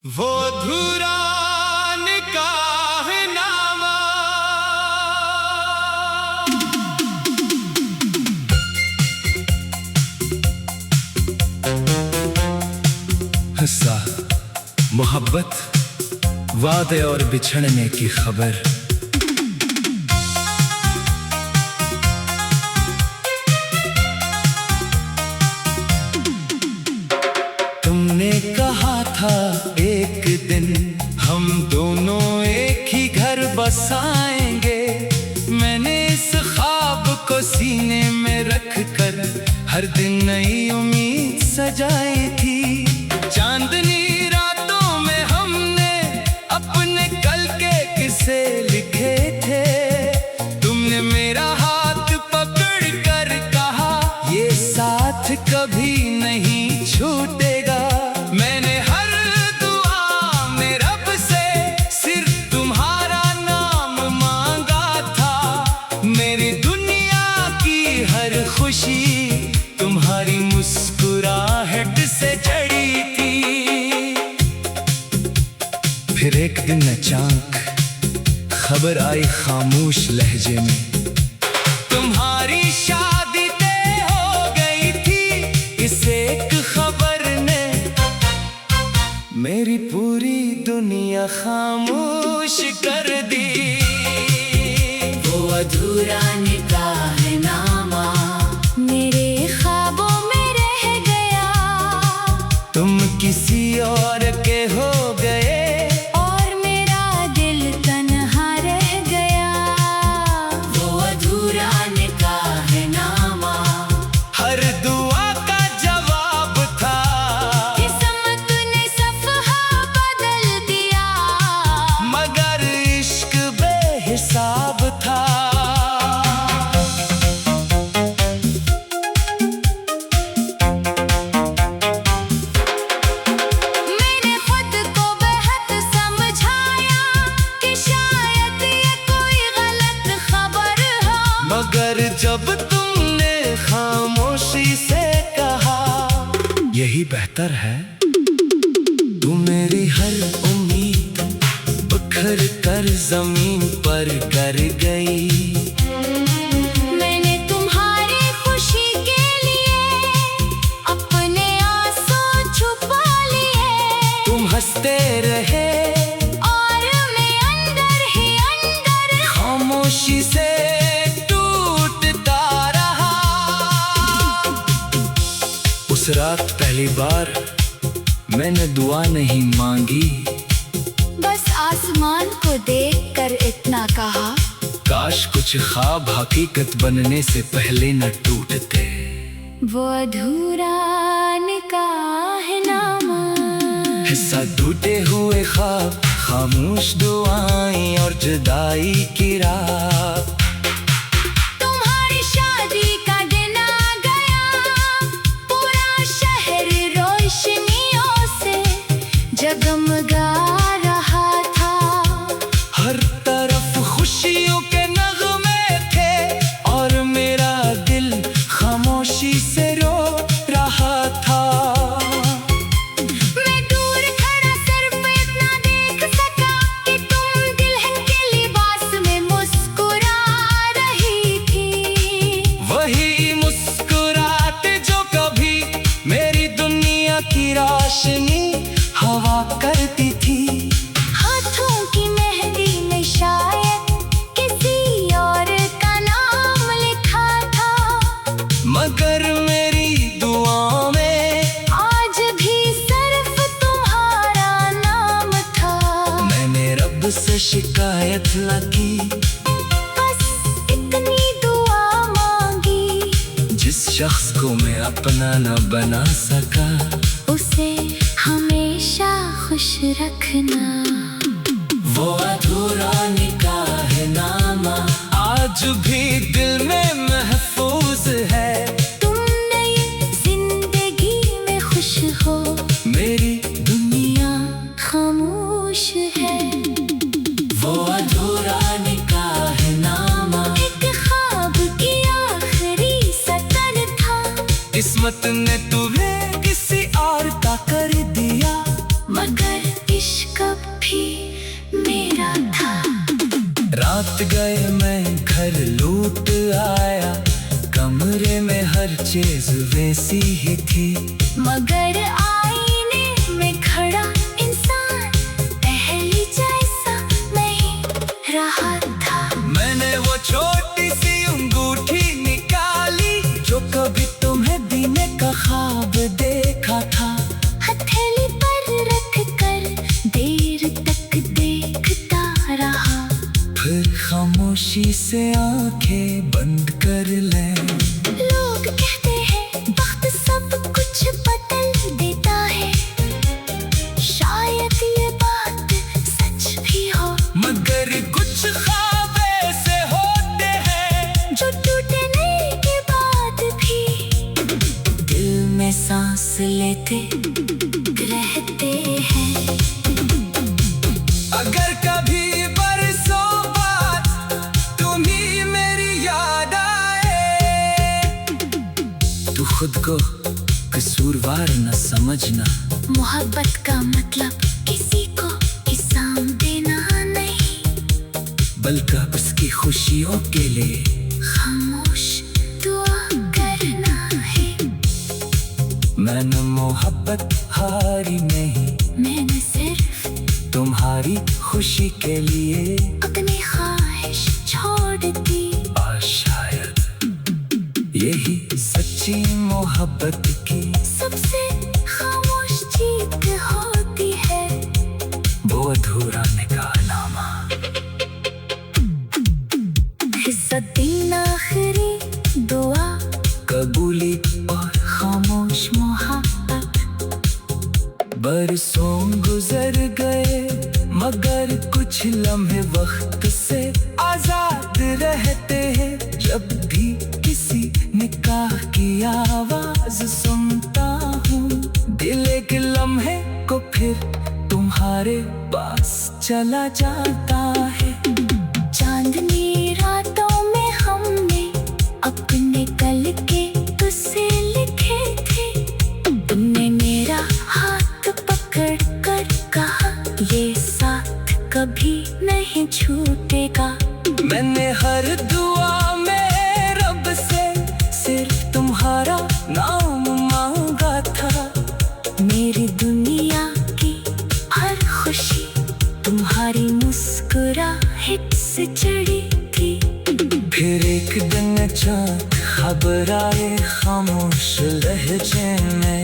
वो अधूरा निकाहनामा। हंसा मोहब्बत, वादे और बिछड़ने की खबर। तुमने कहा था एक दिन हम दोनों एक ही घर बसाएंगे। मैंने इस ख्वाब को सीने में रख कर हर दिन नई उम्मीद सजाई थी। चांदनी रातों में हमने अपने कल के किस्से लिखे थे। तुमने मेरा हाथ पकड़ कर कहा ये साथ कभी नहीं छूटेगा। मैंने हर दुआ में रब से सिर्फ तुम्हारा नाम मांगा था। मेरी दुनिया की हर खुशी तुम्हारी मुस्कुराहट से जड़ी थी। फिर एक दिन अचानक खबर आई खामोश लहजे में, तुम्हारी शादी तय हो गई थी। इस एक खबर ने मेरी पूरी दुनिया खामोश कर दी। वो अधूरा निकाहनामा मेरे ख्वाबों में रह गया। तुम किसी और के हो गए और मेरा दिल तन्हा रह गया। वो अधूरा निकाहनामा हर दुआ का जवाब था। किस्मत ने सफ़हा बदल दिया, मगर इश्क बेहिसाब था। मैंने खुद को बेहद समझाया कि शायद ये कोई गलत खबर हो। मगर जब तुमने खामोशी से कहा यही बेहतर है, तू मेरी हर उम्मीद बिखर कर जमीन पर गिर गई। मैंने तुम्हारी खुशी के लिए अपने आंसू छुपा लिए। तुम हंसते रहे और मैं अंदर ही अंदर खामोशी से टूटता रहा। उस रात पहली बार मैंने दुआ नहीं मांगी, बस आसमान को देखकर इतना कहा, काश कुछ ख्वाब हकीकत बनने से पहले न टूटते। वो अधूरा निकाहनामा। हिस्सा टूटे हुए ख्वाब, खामोश दुआएं और जुदाई की रात। तुम्हारी शादी का दिन आ गया, पूरा शहर रोशनियों से जगमगा रहा था। हर तरफ खुशियों के नगमे थे और मेरा दिल खामोशी से रो रहा था। मैं दूर खड़ा सिर्फ इतना देख सका कि तुम दुल्हन के लिबास में मुस्कुरा रही थी। वही मुस्कुराहट जो कभी मेरी दुनिया की रोशनी हवा करती थी। हाथों की मेहंदी में शायद किसी और का नाम लिखा था, मगर मेरी दुआओं में आज भी सिर्फ तुम्हारा नाम था। मैंने रब से शिकायत न की, बस इतनी दुआ मांगी, जिस शख्स को मैं अपना न बना सका उसे हमेशा खुश रखना। वो अधूरा निकाहनामा आज भी दिल में महफूज है। तुम नई जिंदगी में खुश हो, मेरी दुनिया खामोश है। वो अधूरा निकाहनामा एक ख्वाब की आखिरी सतर था, किस्मत ने तुम्हें किसी और का कर दिया। मगर इश्क भी मेरा था। रात गए मैं घर लूट आया, कमरे में हर चीज वैसी ही थी, मगर आईने में खड़ा इंसान पहले जैसा नहीं रहा था। मैंने वो छोटी सी अंगूठी निकाली जो कभी तुम्हें देने का ख्वाब देखा था। हथेली पर रख कर देर तक देखता रहा, फिर खामोशी से आंखें बंद कर ले। लोग कहते हैं वक्त सब कुछ बदल देता है, शायद ये बात सच भी हो, मगर कुछ ख्वाब ऐसे होते हैं जो टूटने के बाद भी दिल में सांस लेते रहते हैं। अगर कभी बरसों बाद तुम्ही मेरी याद आए, तू खुद को कसूरवार न समझना। मोहब्बत का मतलब किसी को इल्जाम देना नहीं, बल्कि उसकी खुशियों के लिए खामोश दुआ करना है। मैंने मोहब्बत हारी नहीं, मैंने सिर्फ तुम्हारी खुशी के लिए अपनी ख्वाहिश छोड़ दी। और शायद यही सच्ची मोहब्बत की सबसे खामोश जीत होती है, वो अधूरा निकाहनामा। हिस्सा-दिन आखिरी दुआ, कबूली और खामोश मोहब्बत। बरसों गुजर गए मगर कुछ लम्हे वक्त से आजाद रहते हैं। जब भी किसी निकाह की आवाज सुनता हूँ, दिल एक लम्हे को फिर तुम्हारे पास चला जाता है। चांदनी रातों में हमने अपने कल के तुझसे लिखे थे, तुमने मेरा हाथ पकड़ कर कहा ये साथ कभी नहीं छूटेगा। मैंने हर दुआ में रब से सिर्फ तुम्हारा नाम मांगा था। मेरी दुनिया की हर खुशी तुम्हारी मुस्कुराहट से चढ़ी थी। फिर एक दिन अचानक खबर आए खामोश लहजे में,